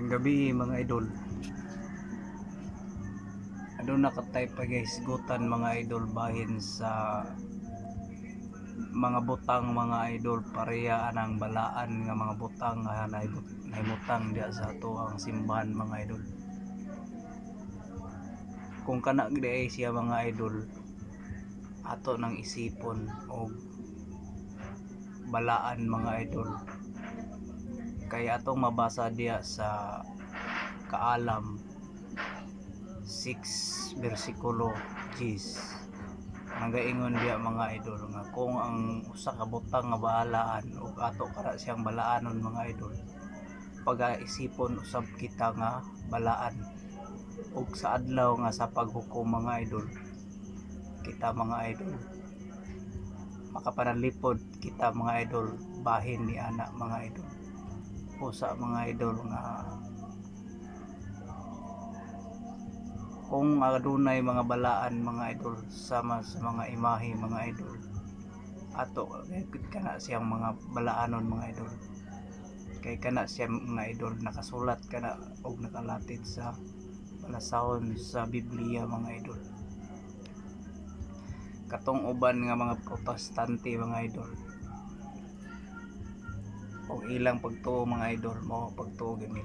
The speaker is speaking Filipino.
Ngayong gabi mga idol, ano nakatay pa guys gutan mga idol bahin sa mga butang mga idol pareha anang balaan nga mga butang nga nahimutang diya sa ato ang simbahan mga idol. Kung kana gid ay siya mga idol, ato nang isipon og balaan mga idol, kay atong mabasa diya sa Kaalam 6 versikulo 10 nagaingon diya mga idol nga kung ang usa ka butang nga balaan ug ato kara siyang balaanon mga idol, pag-aisipon usab kita nga balaan ug sa adlaw nga sa paghukom mga idol, kita mga idol makapanalipod kita mga idol bahin ni ana mga idol. Pusa mga idol nga kung adunay mga balaan mga idol sama sa mga imahe mga idol, ato kana siyang mga balaanon mga idol, kay kana siya mga idol nakasulat kana og nakalatid sa palasahon sa Biblia mga idol. Katong uban nga mga protestante mga idol, og ilang pagtuo mga idol mo pagtuo